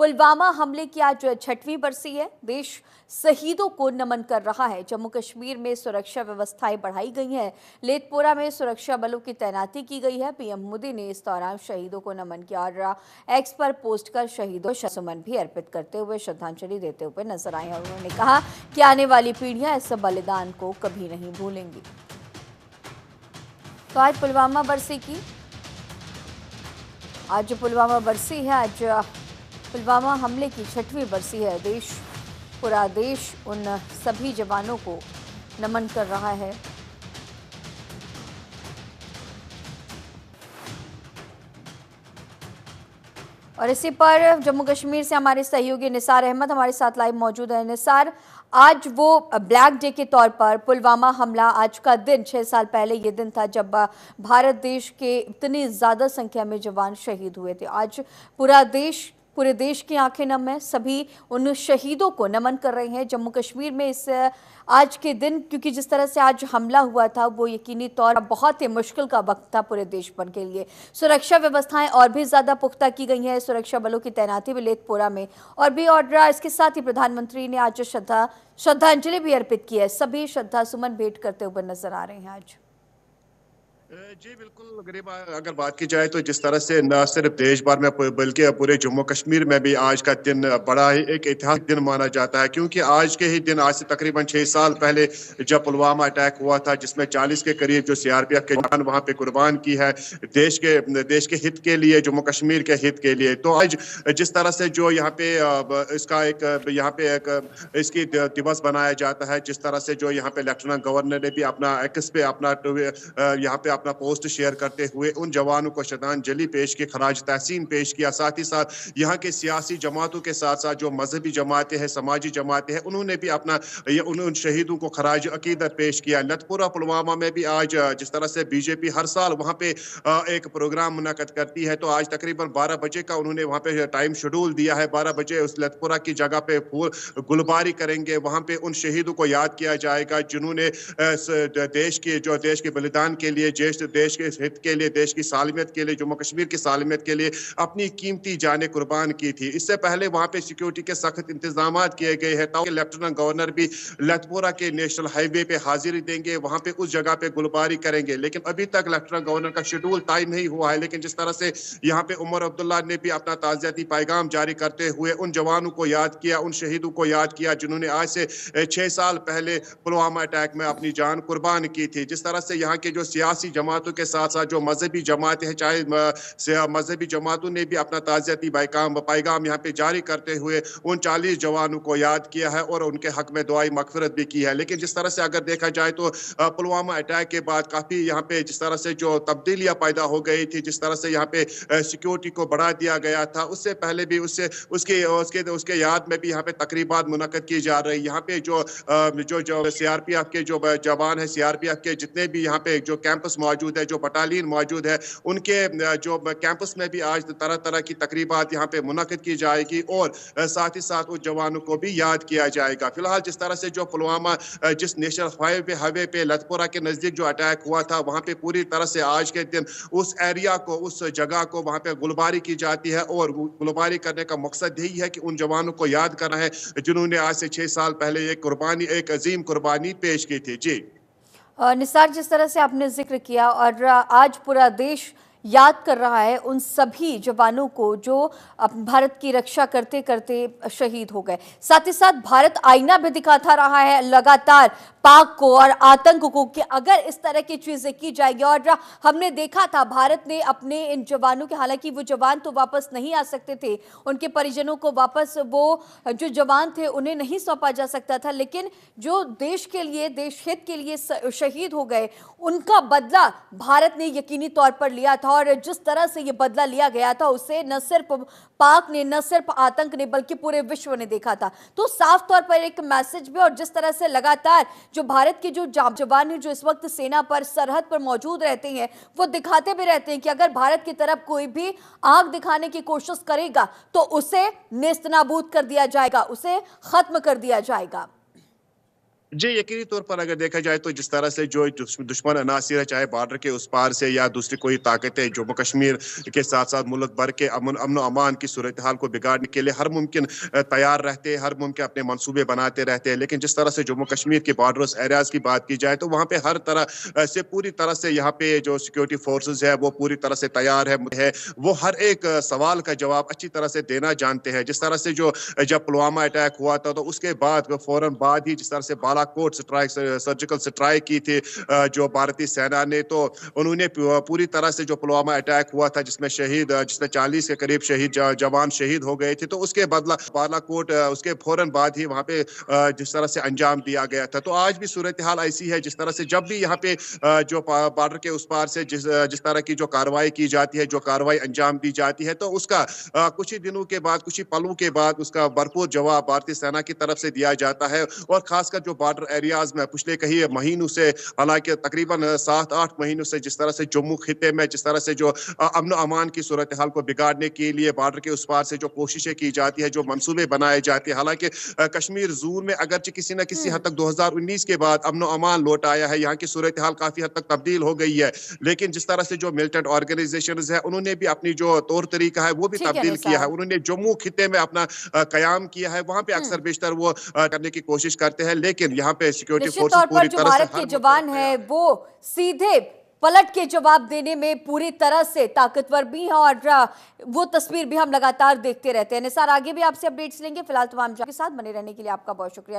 पुलवामा हमले की आज 6वीं बरसी है। देश शहीदों को नमन कर रहा है। जम्मू कश्मीर में सुरक्षा व्यवस्थाएं बढ़ाई गई हैं। लेथपोरा में सुरक्षा बलों की तैनाती की गई है। पीएम मोदी ने इस दौरान शहीदों को नमन किया और एक्स पर पोस्ट कर शहीदों को सुमन भी अर्पित करते हुए श्रद्धांजलि देते हुए नजर आए। और उन्होंने कहा कि आने वाली पीढ़ियां इस बलिदान को कभी नहीं भूलेंगी। तो आज पुलवामा बरसी की पुलवामा बरसी है। आज पुलवामा हमले की 6वीं बरसी है। पूरा देश उन सभी जवानों को नमन कर रहा है। और इसी पर जम्मू कश्मीर से हमारे सहयोगी निसार अहमद हमारे साथ लाइव मौजूद है। निसार, आज वो ब्लैक डे के तौर पर पुलवामा हमला, आज का दिन 6 साल पहले ये दिन था जब भारत देश के इतनी ज़्यादा संख्या में जवान शहीद हुए थे। आज पूरे देश की आंखें नम है। सभी उन शहीदों को नमन कर रहे हैं। जम्मू कश्मीर में इस आज के दिन, क्योंकि जिस तरह से आज हमला हुआ था वो यकीनी तौर पर बहुत ही मुश्किल का वक्त था पूरे देश भर के लिए। सुरक्षा व्यवस्थाएं और भी ज़्यादा पुख्ता की गई हैं। सुरक्षा बलों की तैनाती भी लेथपोरा में और इसके साथ ही प्रधानमंत्री ने आज श्रद्धांजलि भी अर्पित की है। सभी श्रद्धा सुमन भेंट करते हुए नजर आ रहे हैं आज। जी बिल्कुल गरीब, अगर बात की जाए तो जिस तरह से न सिर्फ देश भर में बल्कि पूरे जम्मू कश्मीर में भी आज का दिन बड़ा ही एक ऐतिहासिक दिन माना जाता है, क्योंकि आज के ही दिन, आज से तकरीबन 6 साल पहले जब पुलवामा अटैक हुआ था, जिसमें 40 के करीब जो सीआरपीएफ के जवान वहां पे कुर्बान की है देश के हित के लिए, जम्मू कश्मीर के हित के लिए। तो आज जिस तरह से जो यहाँ पे इसकी दिवस बनाया जाता है, जिस तरह से जो यहाँ पे लेफ्टिनेंट गवर्नर ने भी अपना एक्स पे यहाँ पे अपना पोस्ट शेयर करते हुए उन जवानों को श्रद्धांजलि पेश की, खराज तहसीन पेश किया। साथ ही साथ यहाँ के सियासी जमातों के साथ साथ जो मजहबी जमातें हैं, समाजी जमातें हैं, उन्होंने भी अपना उन शहीदों को खराज अकीदत पेश किया। लेथपोरा पुलवामा में भी आज जिस तरह से बीजेपी हर साल वहाँ पे एक प्रोग्राम मुनक्कद करती है, तो आज तकरीबन 12 बजे का उन्होंने वहाँ पे टाइम शेड्यूल दिया है। 12 बजे उस लेथपोरा की जगह पे गुलबारी करेंगे। वहाँ पे उन शहीदों को याद किया जाएगा जिन्होंने देश के बलिदान के लिए, देश के हित के लिए, देश की सालमियत के लिए, जम्मू कश्मीर की सालमियत के लिए अपनी कीमती जानें कुर्बान की थी। इससे पहले वहां पे सिक्योरिटी के सख्त इंतजाम किए गए हैं, ताकि लेफ्टिनेंट गवर्नर भी लेथपोरा के नेशनल हाईवे पे हाजिरी देंगे, वहां पे उस जगह पे गुलबारी करेंगे। लेकिन अभी तक लेफ्टिनेंट गवर्नर का शेड्यूल तय नहीं हुआ है। लेकिन जिस तरह से यहाँ पे उमर अब्दुल्ला ने भी अपना ताज़ियती पैगाम जारी करते हुए उन जवानों को याद किया, उन शहीदों को याद किया जिन्होंने आज से 6 साल पहले पुलवामा अटैक में अपनी जान कुर्बान की थी। जिस तरह से यहाँ के जो सियासी जमातों के साथ साथ जो मजहबी जमातें हैं, चाहे मजहबी जमातों ने भी अपना ताज़ियती पैगाम यहाँ पे जारी करते हुए उन 40 जवानों को याद किया है और उनके हक में दुआई मगफिरत भी की है। लेकिन जिस तरह से अगर देखा जाए तो पुलवामा अटैक के बाद काफी यहाँ पे जिस तरह से जो तब्दीलियां पैदा हो गई थी, जिस तरह से यहाँ पे सिक्योरिटी को बढ़ा दिया गया था, उससे पहले भी उसके याद में भी यहाँ पे तकरीबात मुनक्कद की जा रही। यहाँ पे जो सीआरपीएफ के जो जवान है, सीआरपीएफ के जितने भी यहाँ पे जो कैंपस मौजूद है, जो बटालियन मौजूद है, उनके जो कैंपस में भी आज तरह तरह की तकरीबात यहाँ पे मुनक्किद की जाएगी और साथ ही साथ उस जवानों को भी याद किया जाएगा। फिलहाल जिस तरह से जो पुलवामा जिस नेशनल हाईवे पे लेथपोरा के नजदीक जो अटैक हुआ था, वहाँ पे पूरी तरह से आज के दिन उस एरिया को, उस जगह को वहाँ पे गुलबारी की जाती है और गुलबारी करने का मकसद यही है कि उन जवानों को याद करना है जिन्होंने आज से 6 साल पहले एक अजीम कुर्बानी पेश की थी। जी निसार, जिस तरह से आपने जिक्र किया और आज पूरा देश याद कर रहा है उन सभी जवानों को जो भारत की रक्षा करते करते शहीद हो गए। साथ ही साथ भारत आईना भी दिखाता रहा है लगातार पाक को और आतंक को कि अगर इस तरह की चीजें की जाएगी। और हमने देखा था भारत ने अपने इन जवानों के, हालांकि वो जवान तो वापस नहीं आ सकते थे, उनके परिजनों को वापस वो जो जवान थे उन्हें नहीं सौंपा जा सकता था, लेकिन जो देश के लिए, देश हित के लिए शहीद हो गए, उनका बदला भारत ने यकीनी तौर पर लिया था। और जिस तरह से ये बदला लिया गया था उसे न सिर्फ पाक ने, न सिर्फ आतंक ने, बल्कि पूरे विश्व ने देखा था। तो साफ तौर पर एक मैसेज भी, और जिस तरह से लगातार जो भारत के जो जवान हैं जो इस वक्त सेना पर, सरहद पर मौजूद रहते हैं, वो दिखाते भी रहते हैं कि अगर भारत की तरफ कोई भी आंख दिखाने की कोशिश करेगा तो उसे नेस्तनाबूद कर दिया जाएगा, उसे खत्म कर दिया जाएगा। जी, यकीनी तौर पर अगर देखा जाए तो जिस तरह से जो दुश्मन अनासिर है, चाहे बॉर्डर के उस पार से या दूसरी कोई ताकतें जम्मू कश्मीर के साथ-साथ मुल्क भर के अमन और अमान की सूरत-ए-हाल को बिगाड़ने के लिए हर मुमकिन तैयार रहते हैं, हर मुमकिन अपने मंसूबे बनाते रहते हैं। लेकिन जिस तरह से जम्मू कश्मीर के बॉर्डरस एरियाज़ की बात की जाए, तो वहाँ पे हर तरह से पूरी तरह से यहाँ पे जो सिक्योरिटी फोर्सेज़ है, वो पूरी तरह से तैयार है। वो हर एक सवाल का जवाब अच्छी तरह से देना जानते हैं। जिस तरह से जो जब पुलवामा अटैक हुआ था, तो उसके बाद फ़ौरन बाद ही जिस तरह से बालाकोट स्ट्राइक सर्जिकल स्ट्राइक की थी जो भारतीय सेना ने, तो उन्होंने पूरी तरह से जो पुलवामा अटैक हुआ था जिसमें 40 के करीब जवान शहीद हो गए थे, तो उसके बदला बालाकोट उसके फौरन बाद ही वहाँ पे जिस तरह से अंजाम दिया गया था। तो आज भी सूरत हाल ऐसी है, जिस तरह से जब भी यहाँ पे जो बॉर्डर के उस पार से जिस तरह की जो कार्रवाई की जाती है, जो कार्रवाई अंजाम दी जाती है, तो उसका कुछ ही दिनों के बाद, कुछ ही पलों के बाद उसका भरपूर जवाब भारतीय सेना की तरफ से दिया जाता है। और खासकर जो बॉर्डर एरियाज में पिछले कई महीनों से, हालांकि तकरीबन 7-8 महीनों से जिस तरह से जम्मू खिते में जिस तरह से जो अमन अमान की सूरत हाल को बिगाड़ने के लिए बॉर्डर के उस पार से जो कोशिशें की जाती है, जो मंसूबे बनाए जाते हैं, हालांकि कश्मीर जोन में अगरचे किसी न किसी हद तक 2019 के बाद अमन अमान लौट आया है, यहाँ की सूरत हाल काफी हद तक तब्दील हो गई है। लेकिन जिस तरह से जो मिलिटेंट ऑर्गेनाइजेशन है, उन्होंने भी अपनी जो तौर तरीका है वो भी ठीक है तब्दील किया है। निसार। उन्होंने जम्मू खिते में अपना कयाम किया है, वहां पे अक्सर हम्म। बेशतर वो करने की कोशिश करते हैं, लेकिन यहाँ पे सिक्योरिटी निश्चित फोर्सेस तौर पर पूरी जो तरह से भारत के हर जवान वक्त हैं तैयार है। वो सीधे पलट के जवाब देने में पूरी तरह से ताकतवर भी हैं और वो तस्वीर भी हम लगातार देखते रहते हैं। निसार, आगे भी आपसे अपडेट्स लेंगे। फिलहाल तमाम के साथ बने रहने के लिए आपका बहुत शुक्रिया।